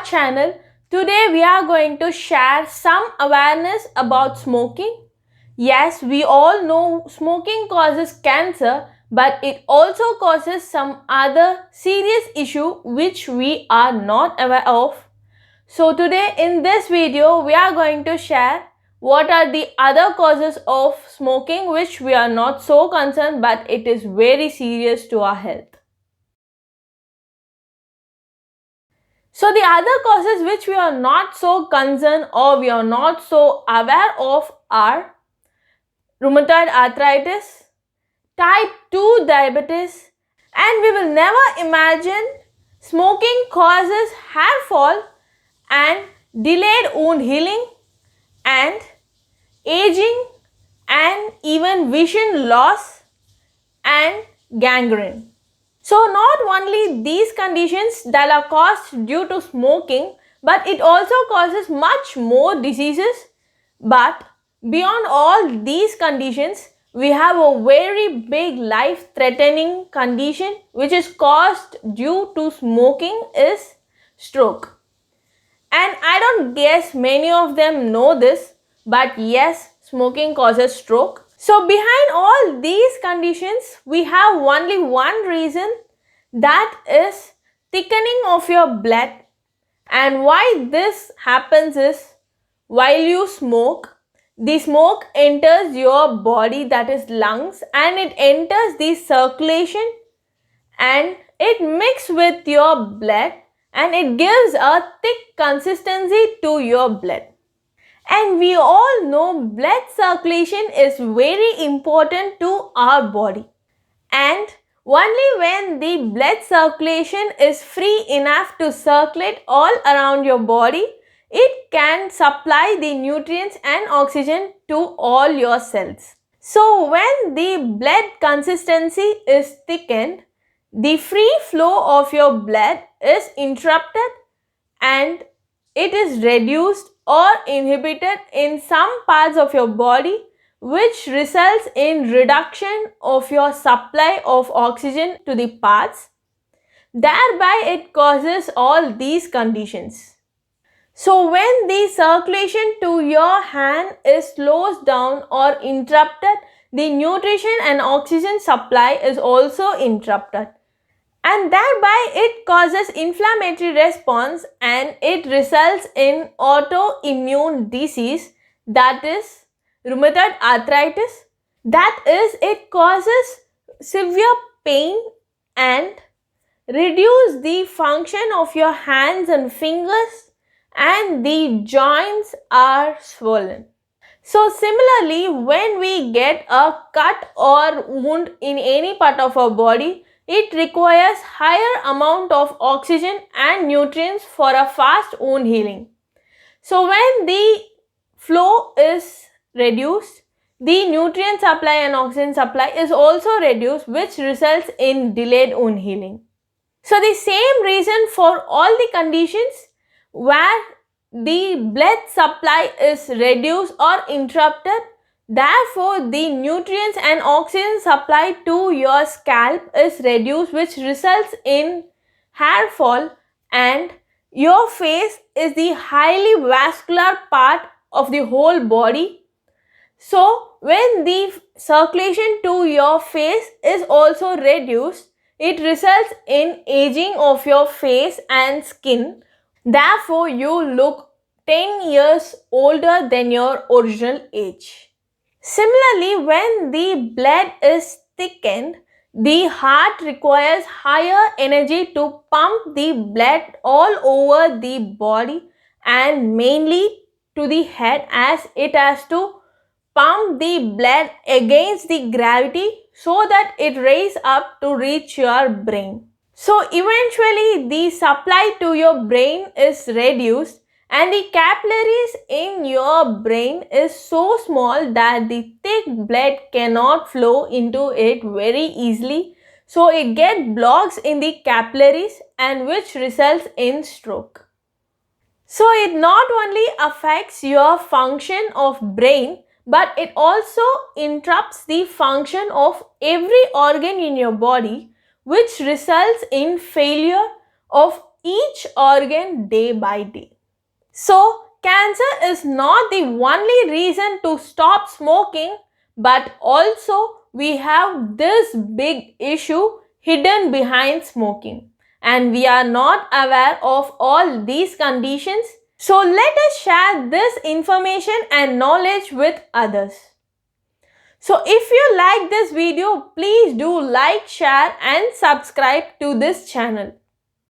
channel. Today we are going to share some awareness about smoking. Yes, we all know smoking causes cancer, but it also causes some other serious issue which we are not aware of. So today in this video we are going to share what are the other causes of smoking which we are not so concerned, but it is very serious to our health. So the other causes which we are not so concerned or we are not so aware of are rheumatoid arthritis, type 2 diabetes, and we will never imagine smoking causes hair fall and delayed wound healing and aging and even vision loss and gangrene. So not only these conditions that are caused due to smoking, but it also causes much more diseases. But beyond all these conditions, we have a very big life-threatening condition which is caused due to smoking is stroke. And I don't guess many of them know this, but yes, smoking causes stroke. So behind all these conditions, we have only one reason, that is thickening of your blood. And why this happens is, while you smoke, the smoke enters your body, that is lungs, and it enters the circulation and it mixes with your blood and it gives a thick consistency to your blood. And we all know blood circulation is very important to our body. And only when the blood circulation is free enough to circulate all around your body, it can supply the nutrients and oxygen to all your cells. So when the blood consistency is thickened, the free flow of your blood is interrupted and it is reduced or inhibited in some parts of your body, which results in reduction of your supply of oxygen to the parts. Thereby it causes all these conditions. So when the circulation to your hand is slowed down or interrupted, the nutrition and oxygen supply is also interrupted. And thereby it causes inflammatory response and it results in autoimmune disease, that is rheumatoid arthritis. That is, it causes severe pain and reduce the function of your hands and fingers and the joints are swollen. So similarly, when we get a cut or wound in any part of our body, it requires higher amount of oxygen and nutrients for a fast wound healing. So when the flow is reduced, the nutrient supply and oxygen supply is also reduced, which results in delayed wound healing. So the same reason for all the conditions where the blood supply is reduced or interrupted, therefore the nutrients and oxygen supply to your scalp is reduced, which results in hair fall, and your face is the highly vascular part of the whole body. So when the circulation to your face is also reduced, it results in aging of your face and skin. Therefore, you look 10 years older than your original age. Similarly, when the blood is thickened, the heart requires higher energy to pump the blood all over the body and mainly to the head, as it has to pump the blood against the gravity so that it raises up to reach your brain. So eventually the supply to your brain is reduced and the capillaries in your brain is so small that the thick blood cannot flow into it very easily. So it gets blocks in the capillaries and which results in stroke. So it not only affects your function of brain, but it also interrupts the function of every organ in your body, which results in failure of each organ day by day. So, cancer is not the only reason to stop smoking, but also we have this big issue hidden behind smoking, and we are not aware of all these conditions. So, let us share this information and knowledge with others. So, if you like this video, please do like, share and subscribe to this channel.